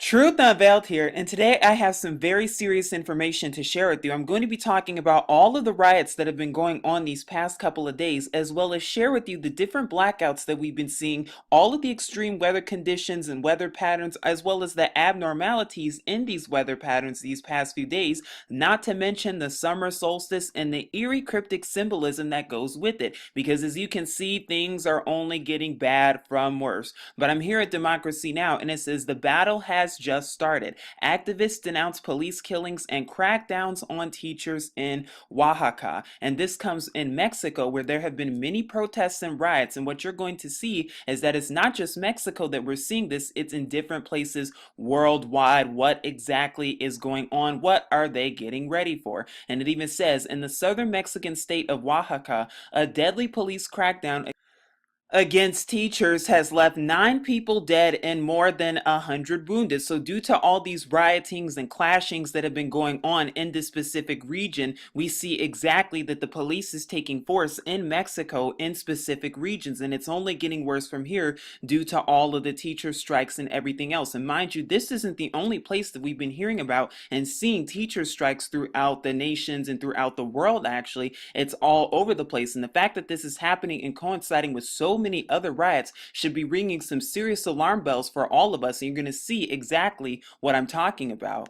Truth Unveiled here, and today I have some very serious information to share with you. I'm going to be talking about all of the riots that have been going on these past couple of days, as well as share with you the different blackouts that we've been seeing, all of the extreme weather conditions and weather patterns, as well as the abnormalities in these weather patterns these past few days, not to mention the summer solstice and the eerie cryptic symbolism that goes with it. Because as you can see, things are only getting bad from worse. But I'm here at Democracy Now! And it says the battle has just started. Activists denounce police killings and crackdowns on teachers in Oaxaca. And this comes in Mexico, where there have been many protests and riots. And what you're going to see is that it's not just Mexico that we're seeing this, it's in different places worldwide. What exactly is going on? What are they getting ready for? And it even says in the southern Mexican state of Oaxaca, a deadly police crackdown against teachers has left 9 people dead and more than 100 wounded. So due to all these riotings and clashings that have been going on in this specific region, we see exactly that the police is taking force in Mexico in specific regions, and it's only getting worse from here due to all of the teacher strikes and everything else. And mind you, this isn't the only place that we've been hearing about and seeing teacher strikes throughout the nations and throughout the world. Actually, it's all over the place, and the fact that this is happening and coinciding with so many other riots should be ringing some serious alarm bells for all of us, and you're going to see exactly what I'm talking about.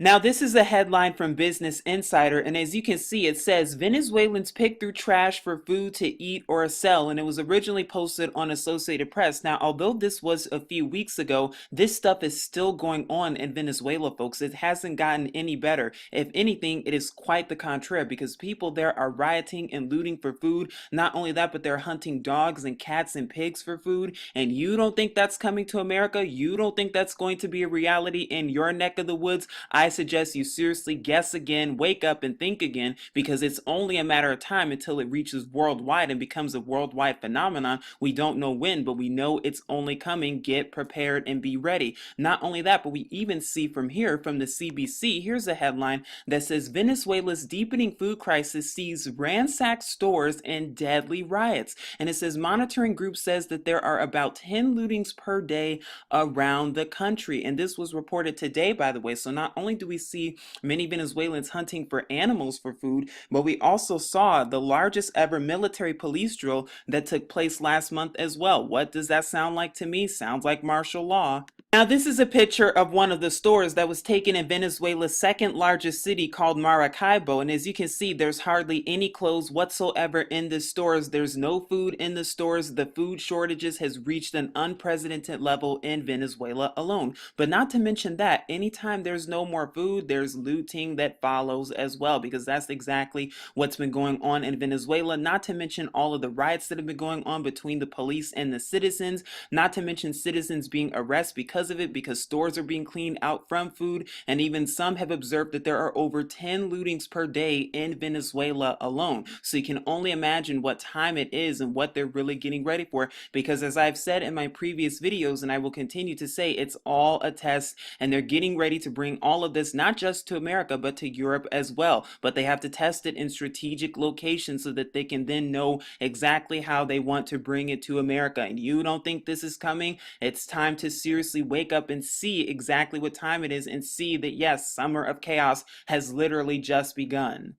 Now, this is a headline from Business Insider, and as you can see, it says Venezuelans pick through trash for food to eat or sell, and it was originally posted on Associated Press. Now, although this was a few weeks ago, this stuff is still going on in Venezuela, folks. It hasn't gotten any better. If anything, it is quite the contrary, because people there are rioting and looting for food. Not only that, but they're hunting dogs and cats and pigs for food, and you don't think that's coming to America? You don't think that's going to be a reality in your neck of the woods? I suggest you seriously guess again, wake up and think again, because it's only a matter of time until it reaches worldwide and becomes a worldwide phenomenon. We don't know when, but we know it's only coming. Get prepared and be ready. Not only that, but we even see from here, from the CBC, here's a headline that says Venezuela's deepening food crisis sees ransacked stores and deadly riots. And it says monitoring group says that there are about 10 lootings per day around the country. And this was reported today, by the way. So not only do we see many Venezuelans hunting for animals for food, but we also saw the largest ever military police drill that took place last month as well. What does that sound like to me? Sounds like martial law. Now, this is a picture of one of the stores that was taken in Venezuela's second largest city called Maracaibo. And as you can see, there's hardly any clothes whatsoever in the stores. There's no food in the stores. The food shortages has reached an unprecedented level in Venezuela alone. But not to mention that, anytime there's no more food, there's looting that follows as well, because that's exactly what's been going on in Venezuela. Not to mention all of the riots that have been going on between the police and the citizens. Not to mention citizens being arrested because of it, because stores are being cleaned out from food, and even some have observed that there are over 10 lootings per day in Venezuela alone. So you can only imagine what time it is and what they're really getting ready for, because as I've said in my previous videos, and I will continue to say, it's all a test, and they're getting ready to bring all of this not just to America but to Europe as well. But they have to test it in strategic locations so that they can then know exactly how they want to bring it to America. And you don't think this is coming? It's time to seriously wake up and see exactly what time it is, and see that yes, summer of chaos has literally just begun.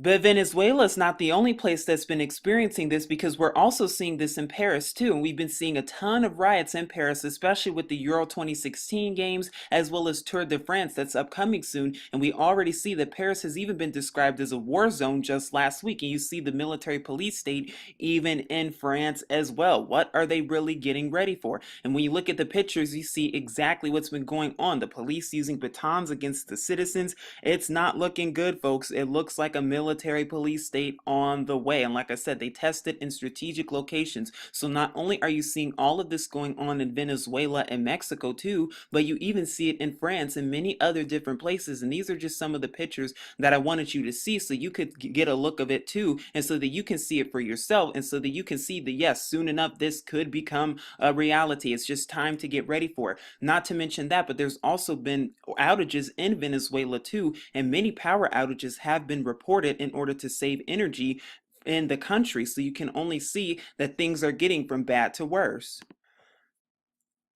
But Venezuela is not the only place that's been experiencing this, because we're also seeing this in Paris too. And we've been seeing a ton of riots in Paris, especially with the Euro 2016 games, as well as Tour de France that's upcoming soon. And we already see that Paris has even been described as a war zone just last week. And you see the military police state even in France as well. What are they really getting ready for? And when you look at the pictures, you see exactly what's been going on. The police using batons against the citizens. It's not looking good, folks. It looks like a military police state on the way. And like I said, they test it in strategic locations. So not only are you seeing all of this going on in Venezuela and Mexico too, but you even see it in France and many other different places. And these are just some of the pictures that I wanted you to see, so you could get a look of it too, and so that you can see it for yourself, and so that you can see that yes, soon enough this could become a reality. It's just time to get ready for it. Not to mention that, but there's also been outages in Venezuela too, and many power outages have been reported in order to save energy in the country. So you can only see that things are getting from bad to worse.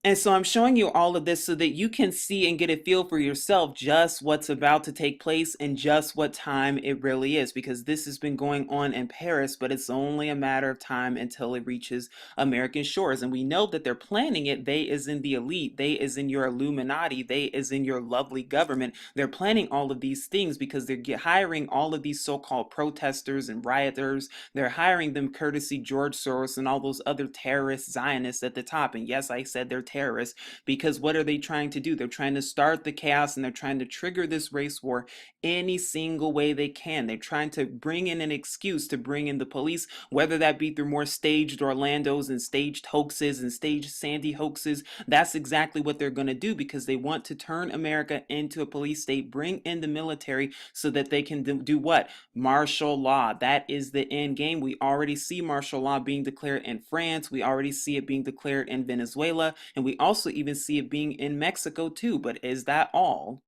And so I'm showing you all of this so that you can see and get a feel for yourself just what's about to take place and just what time it really is, because this has been going on in Paris, but it's only a matter of time until it reaches American shores. And we know that they're planning it. They is in the elite, they is in your Illuminati, they is in your lovely government. They're planning all of these things because they're hiring all of these so-called protesters and rioters. They're hiring them courtesy George Soros and all those other terrorist Zionists at the top. And yes, I said they're terrorists, because what are they trying to do? They're trying to start the chaos and they're trying to trigger this race war any single way they can. They're trying to bring in an excuse to bring in the police, whether that be through more staged Orlandos and staged hoaxes and staged Sandy hoaxes. That's exactly what they're going to do, because they want to turn America into a police state, bring in the military so that they can do what? Martial law. That is the end game. We already see martial law being declared in France. We already see it being declared in Venezuela. And we also even see it being in Mexico too. But is that all?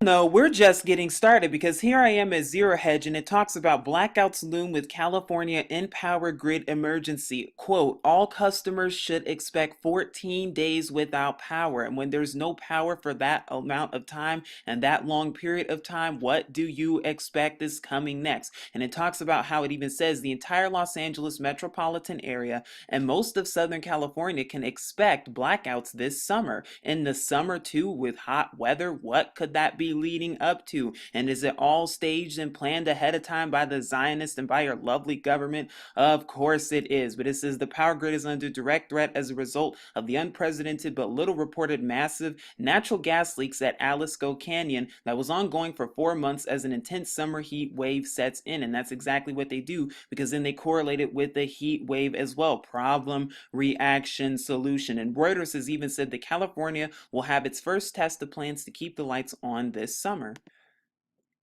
No, we're just getting started, because here I am at Zero Hedge and it talks about blackouts loom with California in power grid emergency. Quote, all customers should expect 14 days without power. And when there's no power for that amount of time and that long period of time, what do you expect is coming next? And it talks about how it even says the entire Los Angeles metropolitan area and most of Southern California can expect blackouts this summer. In the summer too, with hot weather, what could that be leading up to? And is it all staged and planned ahead of time by the Zionists and by your lovely government? Of course it is. But it says the power grid is under direct threat as a result of the unprecedented but little reported massive natural gas leaks at Alisco Canyon that was ongoing for 4 months as an intense summer heat wave sets in. And that's exactly what they do, because then they correlate it with the heat wave as well. Problem, reaction, solution. And Reuters has even said that California will have its first test of plans to keep the lights on this summer.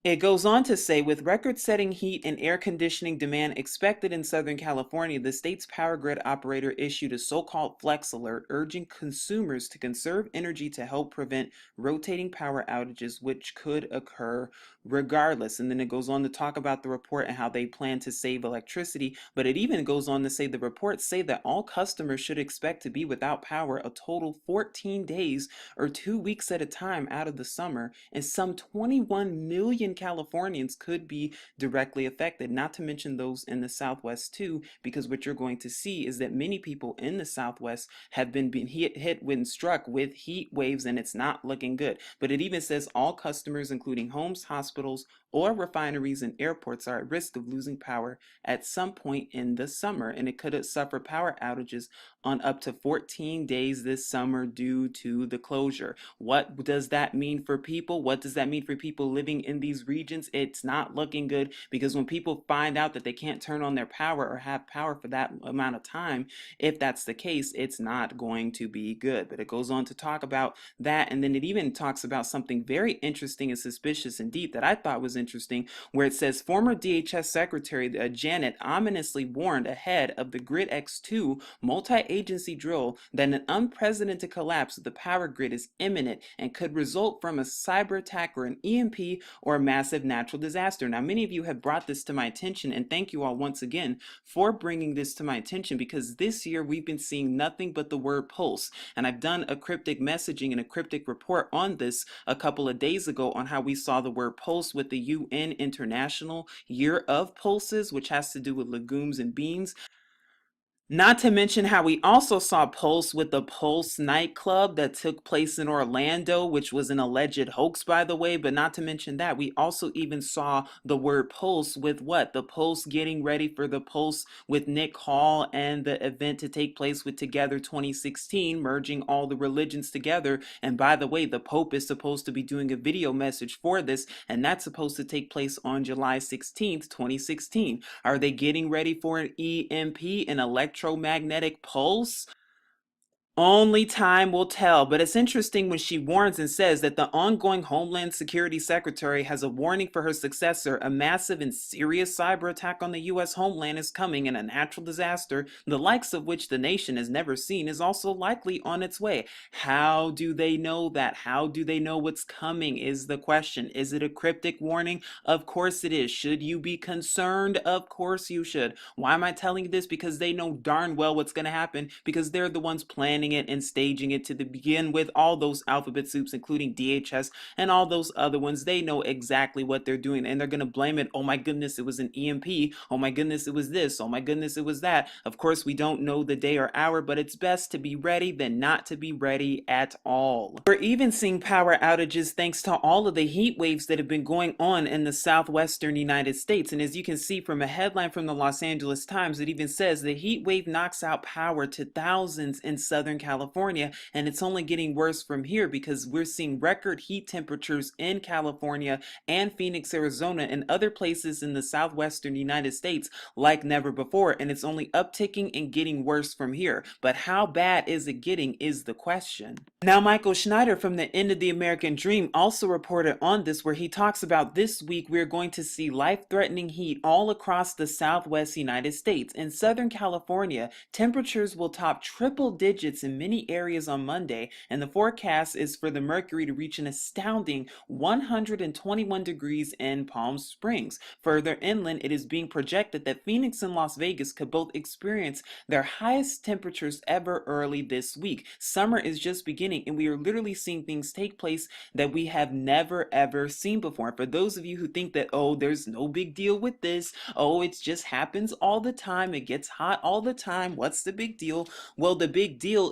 It goes on to say, with record-setting heat and air conditioning demand expected in Southern California, the state's power grid operator issued a so-called flex alert, urging consumers to conserve energy to help prevent rotating power outages, which could occur regardless. And then it goes on to talk about the report and how they plan to save electricity, but it even goes on to say the reports say that all customers should expect to be without power a total 14 days or 2 weeks at a time out of the summer, and some 21 million Californians could be directly affected, not to mention those in the Southwest too, because what you're going to see is that many people in the Southwest have been hit when struck with heat waves, and it's not looking good. But it even says all customers, including homes, hospitals, or refineries and airports, are at risk of losing power at some point in the summer, and it could suffer power outages on up to 14 days this summer due to the closure. What does that mean for people? What does that mean for people living in these regions? It's not looking good, because when people find out that they can't turn on their power or have power for that amount of time, if that's the case, it's not going to be good. But it goes on to talk about that, and then it even talks about something very interesting and suspicious indeed that I thought was interesting, where it says former DHS Secretary Janet ominously warned ahead of the Grid X2 multi-agency drill that an unprecedented collapse of the power grid is imminent and could result from a cyber attack or an EMP or a massive natural disaster. Now, many of you have brought this to my attention, and thank you all once again for bringing this to my attention, because this year we've been seeing nothing but the word pulse. And I've done a cryptic messaging and a cryptic report on this a couple of days ago on how we saw the word pulse with the UN International Year of Pulses, which has to do with legumes and beans. Not to mention how we also saw Pulse with the Pulse nightclub that took place in Orlando, which was an alleged hoax, by the way. But not to mention that, we also even saw the word Pulse with what? The Pulse getting ready for the Pulse with Nick Hall and the event to take place with Together 2016, merging all the religions together. And by the way, the Pope is supposed to be doing a video message for this, and that's supposed to take place on July 16th, 2016. Are they getting ready for an EMP, an electromagnetic pulse? Only time will tell, but it's interesting when she warns and says that the ongoing Homeland Security Secretary has a warning for her successor. A massive and serious cyber attack on the U.S. homeland is coming, and a natural disaster, the likes of which the nation has never seen, is also likely on its way. How do they know that? How do they know what's coming is the question. Is it a cryptic warning? Of course it is. Should you be concerned? Of course you should. Why am I telling you this? Because they know darn well what's going to happen, because they're the ones planning planning it and staging it to begin with. All those alphabet soups, including DHS and all those other ones, they know exactly what they're doing, and they're going to blame it. Oh my goodness, it was an EMP. Oh my goodness, it was this. Oh my goodness, it was that. Of course, we don't know the day or hour, but it's best to be ready than not to be ready at all. We're even seeing power outages thanks to all of the heat waves that have been going on in the southwestern United States. And as you can see from a headline from the Los Angeles Times, it even says the heat wave knocks out power to thousands in Southern California, and it's only getting worse from here because we're seeing record heat temperatures in California and Phoenix, Arizona, and other places in the southwestern United States like never before, and it's only upticking and getting worse from here. But how bad is it getting is the question. Now, Michael Schneider from the End of the American Dream also reported on this, where he talks about this week we're going to see life-threatening heat all across the southwest United States. In Southern California, temperatures will top triple digits in many areas on Monday, and the forecast is for the mercury to reach an astounding 121 degrees in Palm Springs. Further inland, it is being projected that Phoenix and Las Vegas could both experience their highest temperatures ever early this week. Summer is just beginning, and we are literally seeing things take place that we have never ever seen before. For those of you who think that, oh, there's no big deal with this, oh, it just happens all the time, it gets hot all the time, what's the big deal? Well, the big deal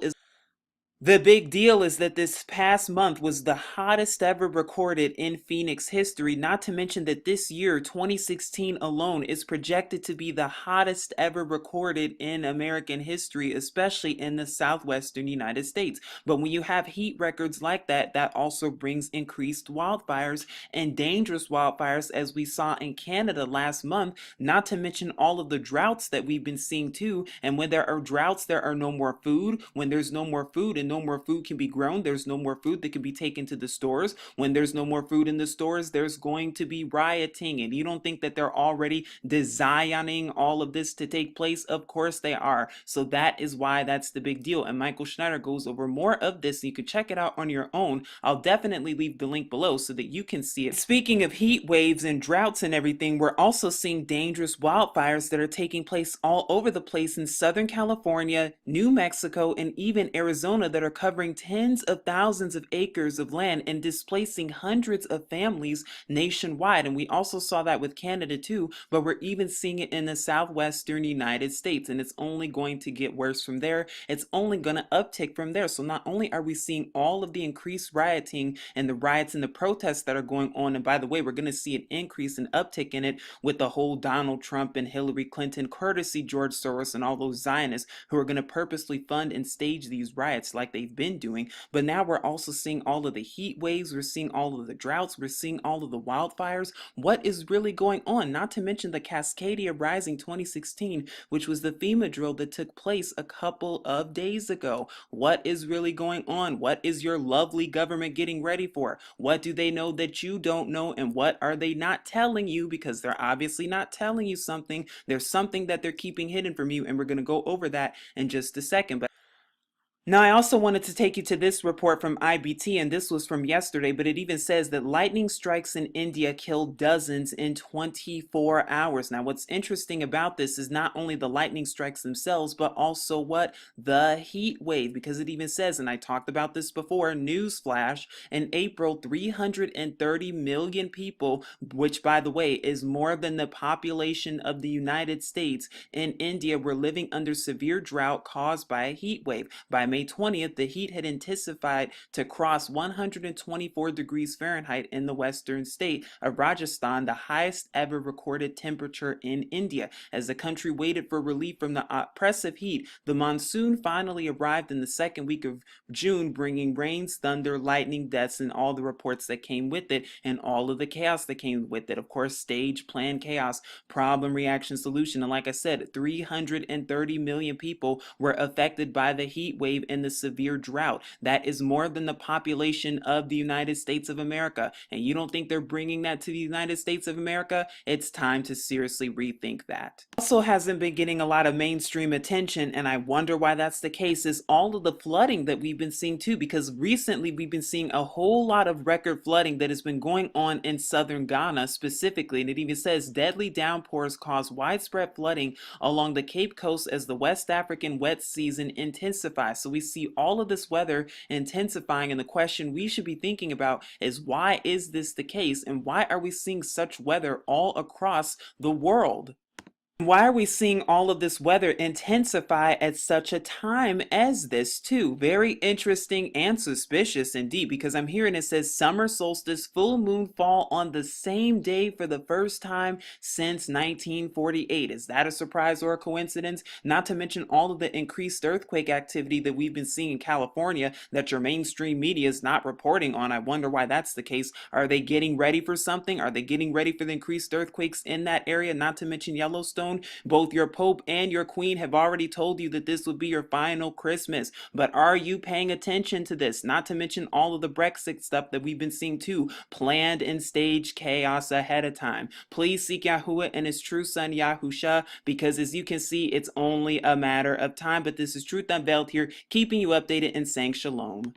is that this past month was the hottest ever recorded in Phoenix history, not to mention that this year, 2016 alone, is projected to be the hottest ever recorded in American history, especially in the southwestern United States. But when you have heat records like that, that also brings increased wildfires and dangerous wildfires, as we saw in Canada last month, not to mention all of the droughts that we've been seeing too. And when there are droughts, there are no more food. When there's no more food and no more food can be grown, there's no more food that can be taken to the stores. When there's no more food in the stores, there's going to be rioting. And you don't think that they're already designing all of this to take place? Of course they are. So that is why that's the big deal. And Michael Schneider goes over more of this. You could check it out on your own. I'll definitely leave the link below so that you can see it. Speaking of heat waves and droughts and everything, we're also seeing dangerous wildfires that are taking place all over the place in Southern California, New Mexico, and even Arizona, that are covering tens of thousands of acres of land and displacing hundreds of families nationwide. And we also saw that with Canada too, but we're even seeing it in the southwestern United States, and it's only going to get worse from there. It's only going to uptick from there. So not only are we seeing all of the increased rioting and the riots and the protests that are going on, and by the way, we're going to see an increase and uptick in it with the whole Donald Trump and Hillary Clinton, courtesy George Soros and all those Zionists who are going to purposely fund and stage these riots like they've been doing. But now we're also seeing all of the heat waves, we're seeing all of the droughts, we're seeing all of the wildfires. What is really going on? Not to mention the Cascadia Rising 2016, which was the FEMA drill that took place a couple of days ago. What is really going on? What is your lovely government getting ready for? What do they know that you don't know, and what are they not telling you? Because they're obviously not telling you something. There's something that they're keeping hidden from you, and we're going to go over that in just a second. But now, I also wanted to take you to this report from IBT, and this was from yesterday, but it even says that lightning strikes in India killed dozens in 24 hours. Now, what's interesting about this is not only the lightning strikes themselves, but also what? The heat wave, because it even says, and I talked about this before, newsflash, in April, 330 million people, which by the way is more than the population of the United States, in India were living under severe drought caused by a heat wave. By May 20th, the heat had intensified to cross 124 degrees Fahrenheit in the western state of Rajasthan, the highest ever recorded temperature in India. As the country waited for relief from the oppressive heat, the monsoon finally arrived in the second week of June, bringing rains, thunder, lightning, deaths, and all the reports that came with it, and all of the chaos that came with it. Of course, stage, plan, chaos, problem, reaction, solution. And like I said, 330 million people were affected by the heat wave and the severe drought. That is more than the population of the United States of America. And you don't think they're bringing that to the United States of America? It's time to seriously rethink that. Also hasn't been getting a lot of mainstream attention, and I wonder why that's the case, is all of the flooding that we've been seeing too, because recently we've been seeing a whole lot of record flooding that has been going on in southern Ghana specifically, and it even says deadly downpours cause widespread flooding along the Cape Coast as the West African wet season intensifies. So So we see all of this weather intensifying, and the question we should be thinking about is, why is this the case, and why are we seeing such weather all across the world? Why are we seeing all of this weather intensify at such a time as this, too? Very interesting and suspicious indeed, because I'm hearing it says summer solstice, full moon fall on the same day for the first time since 1948. Is that a surprise or a coincidence? Not to mention all of the increased earthquake activity that we've been seeing in California that your mainstream media is not reporting on. I wonder why that's the case. Are they getting ready for something? Are they getting ready for the increased earthquakes in that area? Not to mention Yellowstone. Both your Pope and your Queen have already told you that this would be your final Christmas. But are you paying attention to this? Not to mention all of the Brexit stuff that we've been seeing too, planned and staged chaos ahead of time. Please seek Yahuwah and his true son Yahusha, because as you can see, it's only a matter of time. But this is Truth Unveiled here, keeping you updated and saying shalom.